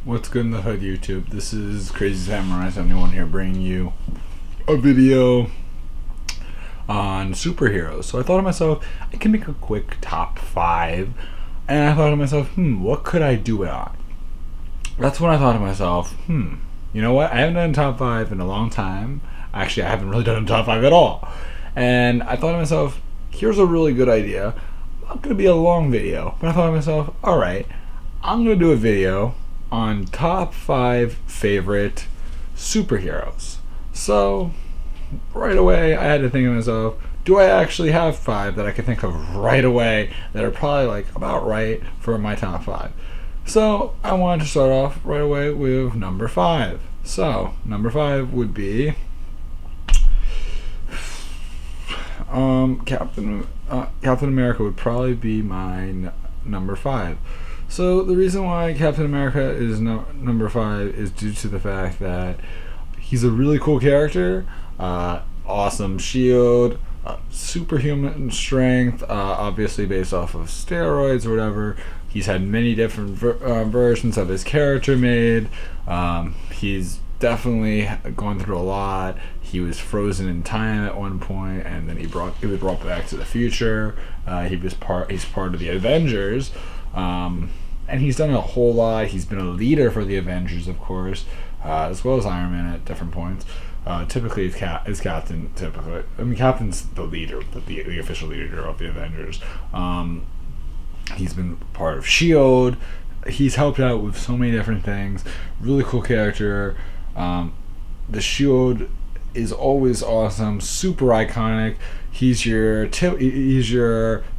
What's good in the hood, YouTube? This is Crazy Samurai 71 here, bringing you a video on superheroes. So I thought to myself, I can make a quick top 5, and I thought to myself, what could I do it on? That's when I thought to myself, you know what? I haven't done top 5 in a long time. Actually, I haven't really done a top 5 at all. And I thought to myself, here's a really good idea. Not going to be a long video, but I thought to myself, alright, I'm going to do a video on top 5 favorite superheroes. So right away I had to think to myself, do I actually have 5 that I can think of right away that are probably like about right for my top 5? So I wanted to start off right away with number 5. So number 5 would be Captain America would probably be my number 5. So the reason why Captain America is number 5 is due to the fact that he's a really cool character, awesome shield, superhuman strength, obviously based off of steroids or whatever. He's had many different versions of his character made. He's definitely gone through a lot. He was frozen in time at one point, and then he was brought back to the future. He's part of the Avengers. And he's done a whole lot. He's been a leader for the Avengers, of course, as well as Iron Man at different points. Typically, it's Captain. Captain's the leader, the official leader of the Avengers. He's been part of S.H.I.E.L.D. He's helped out with so many different things. Really cool character. The S.H.I.E.L.D. is always awesome, super iconic. He's your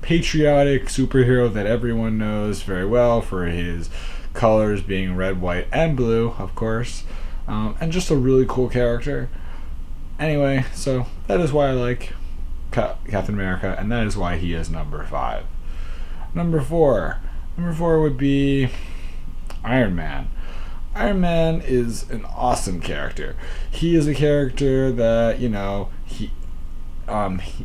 patriotic superhero that everyone knows very well for his colors being red, white, and blue, of course, and just a really cool character. Anyway, so that is why I like Captain America, and that is why he is number 5. Number 4 would be Iron Man. Iron Man is an awesome character. He is a character that,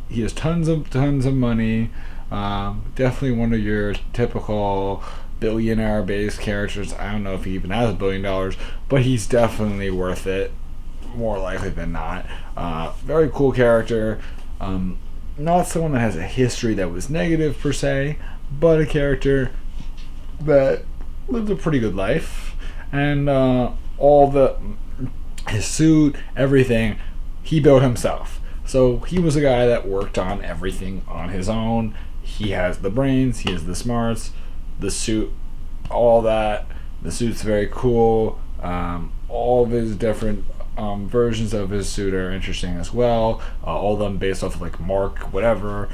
he has tons of money. Definitely one of your typical billionaire-based characters. I don't know if he even has $1 billion, but he's definitely worth it, more likely than not. Very cool character. Not someone that has a history that was negative per se, but a character that lived a pretty good life. And his suit, everything, he built himself. So he was a guy that worked on everything on his own. He has the brains, he has the smarts, the suit, all that. The suit's very cool. All of his different versions of his suit are interesting as well. All of them based off of like Mark whatever.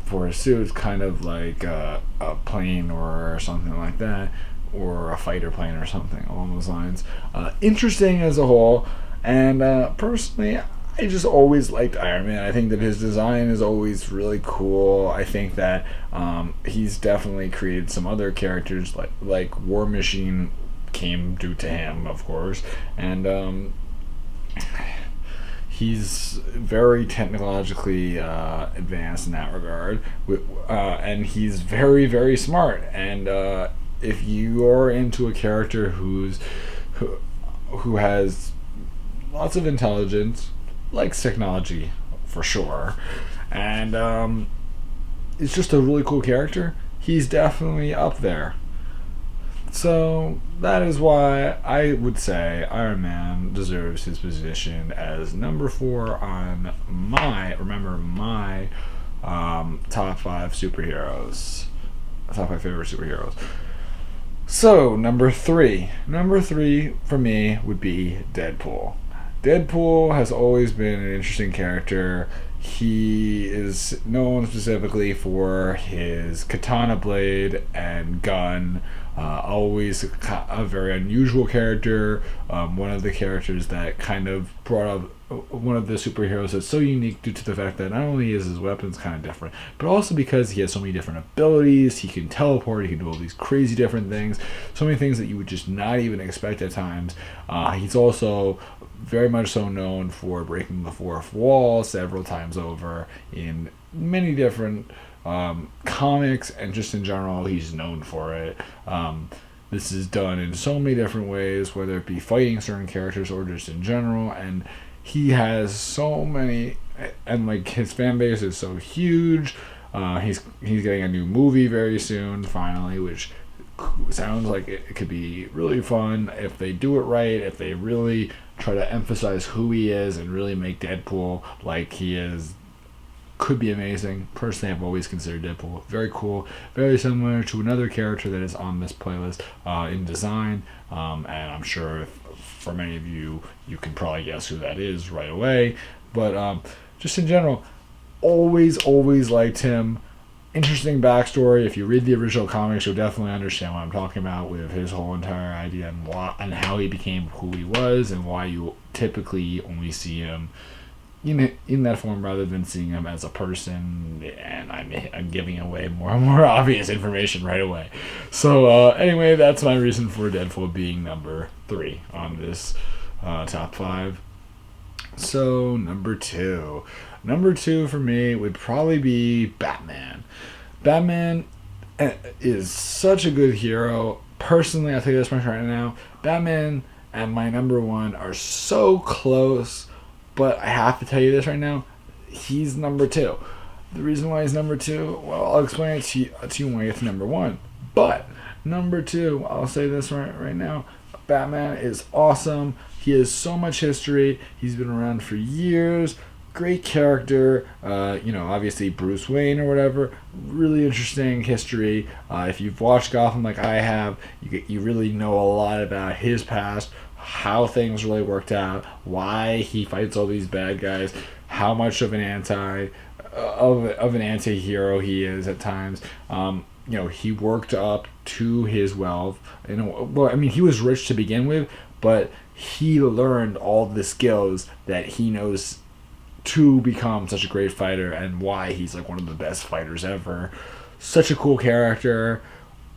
For his suit, it's kind of like a plane or something like that, or a fighter plane or something along those lines. Interesting as a whole, and personally, I just always liked Iron Man. I think that his design is always really cool. I think that he's definitely created some other characters like War Machine came due to him, of course, and he's very technologically advanced in that regard, and he's very, very smart. And if you are into a character who has lots of intelligence, likes technology for sure, and it's just a really cool character, he's definitely up there. So that is why I would say Iron Man deserves his position as number 4 on my top 5 superheroes, top 5 favorite superheroes. So number 3 for me would be Deadpool. Deadpool has always been an interesting character. He is known specifically for his katana blade and gun. Always a very unusual character. One of the characters that kind of brought up one of the superheroes that's so unique due to the fact that not only is his weapons kind of different, but also because he has so many different abilities. He can teleport, he can do all these crazy different things, so many things that you would just not even expect at times. He's also very much so known for breaking the fourth wall several times over in many different comics, and just in general he's known for it. The This is done in so many different ways, whether it be fighting certain characters or just in general. And he has so many, and like his fan base is so huge. He's getting a new movie very soon, finally, which sounds like it could be really fun if they do it right. If they really try to emphasize who he is and really make Deadpool like he is, could be amazing. Personally, I've always considered Deadpool very cool, very similar to another character that is on this playlist in design, and I'm sure for many of you, you can probably guess who that is right away. But just in general, always liked him. Interesting backstory. If you read the original comics, you'll definitely understand what I'm talking about with his whole entire idea and and how he became who he was, and why you typically only see him in that form rather than seeing him as a person. And I'm giving away more and more obvious information right away. So anyway, that's my reason for Deadpool being number 3 on this top 5. So number 2 for me would probably be Batman. Batman is such a good hero. Personally, I'll tell you this much right now, Batman and my number 1 are so close, but I have to tell you this right now, he's number 2. The reason why he's number 2, well, I'll explain it to you when I get to number 1. But number 2, I'll say this right now, Batman is awesome. He has so much history. He's been around for years. Great character. Obviously Bruce Wayne or whatever. Really interesting history. If you've watched Gotham like I have, you really know a lot about his past, how things really worked out, why he fights all these bad guys, how much of an anti-hero he is at times. He worked up to his wealth. He was rich to begin with, but he learned all the skills that he knows to become such a great fighter, and why he's like one of the best fighters ever. Such a cool character.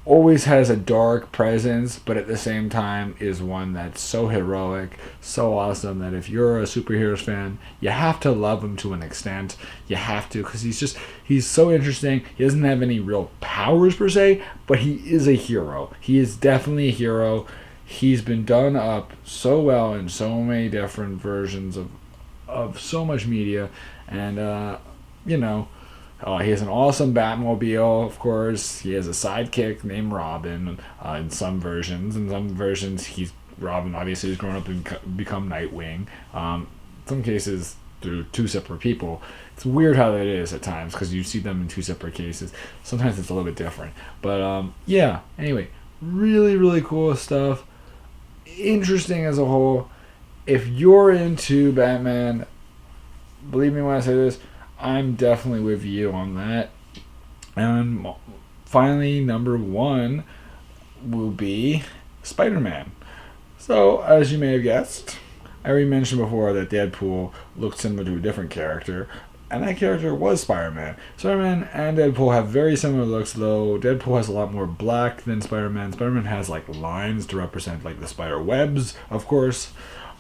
Always has a dark presence, but at the same time is one that's so heroic, so awesome, that if you're a superheroes fan, you have to love him to an extent. You have to, because he's so interesting. He doesn't have any real powers per se, but he is a hero. He is definitely a hero. He's been done up so well in so many different versions of so much media, and he has an awesome Batmobile, of course. He has a sidekick named Robin in some versions. In some versions, Robin obviously has grown up and become Nightwing. In some cases, through 2 separate people. It's weird how that is at times, because you see them in 2 separate cases. Sometimes it's a little bit different. But anyway, really cool stuff. Interesting as a whole. If you're into Batman, believe me when I say this, I'm definitely with you on that. And finally, number 1 will be Spider-Man. So, as you may have guessed, I already mentioned before that Deadpool looked similar to a different character, and that character was Spider-Man. Spider-Man and Deadpool have very similar looks, though Deadpool has a lot more black than Spider-Man. Spider-Man has like lines to represent like the spider webs, of course.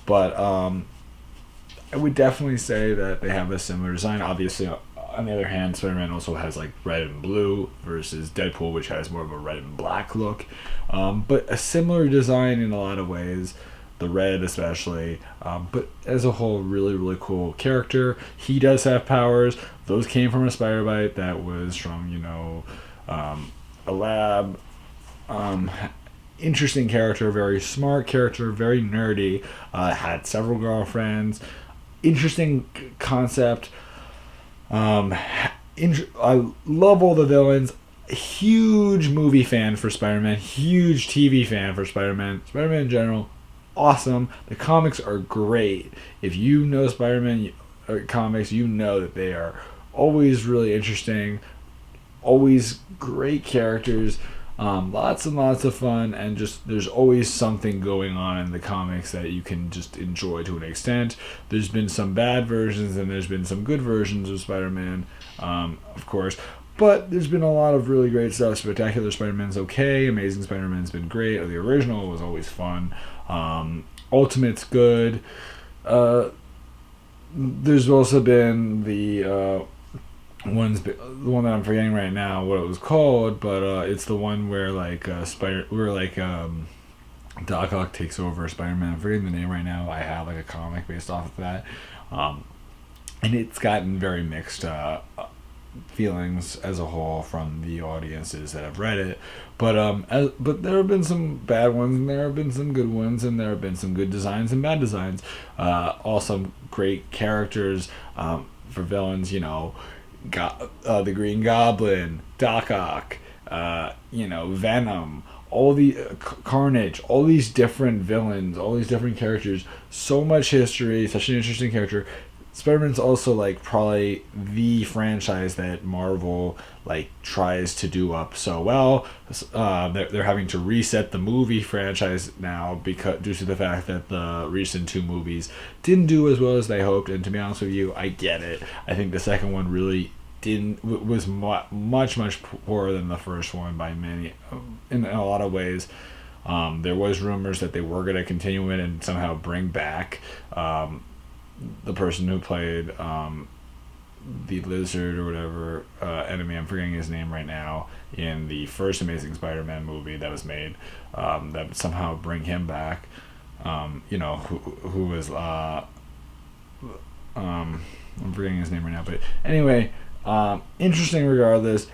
But I would definitely say that they have a similar design. Obviously, on the other hand, Spider-Man also has like red and blue versus Deadpool, which has more of a red and black look. But a similar design in a lot of ways, the red especially. But as a whole, really cool character. He does have powers. Those came from a spider bite that was from, a lab. Interesting character, very smart character, very nerdy, had several girlfriends. Interesting concept. I love all the villains. Huge movie fan for Spider-Man, huge TV fan for Spider-Man. Spider-Man in general, awesome. The comics are great. If you know Spider-Man comics, you know that they are always really interesting, always great characters. Lots and lots of fun, and just there's always something going on in the comics that you can just enjoy to an extent. There's been some bad versions and there's been some good versions of Spider-Man, of course, but there's been a lot of really great stuff. Spectacular Spider-Man's okay, Amazing Spider-Man's been great, the original was always fun, Ultimate's good. There's also been the the one that I'm forgetting right now what it was called, but it's the one where Doc Ock takes over Spider-Man. I'm forgetting the name right now. I have like a comic based off of that, and it's gotten very mixed feelings as a whole from the audiences that have read it. But there have been some bad ones, and there have been some good ones, and there have been some good designs and bad designs. Also, great characters for villains. The Green Goblin, Doc Ock, Venom, all the Carnage, all these different villains, all these different characters. So much history, such an interesting character. Spider-Man's also like probably the franchise that Marvel like tries to do up so well. They're having to reset the movie franchise now because due to the fact that the recent two movies didn't do as well as they hoped. And to be honest with you, I get it. I think the second one really was much poorer than the first one by many in a lot of ways. There was rumors that they were going to continue it and somehow bring back the person who played the Lizard or whatever enemy, I'm forgetting his name right now, in the first Amazing Spider-Man movie that was made, that would somehow bring him back. Who was I'm forgetting his name right now, but anyway, interesting regardless.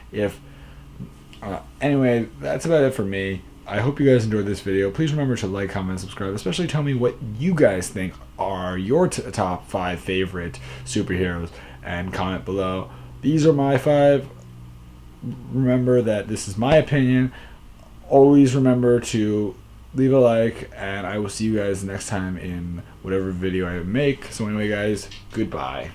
Anyway, that's about it for me. I hope you guys enjoyed this video. Please remember to like, comment, and subscribe. Especially tell me what you guys think are your top 5 favorite superheroes, and comment below. These are my 5. Remember that this is my opinion. Always remember to leave a like, and I will see you guys next time in whatever video I make. So anyway, guys, goodbye.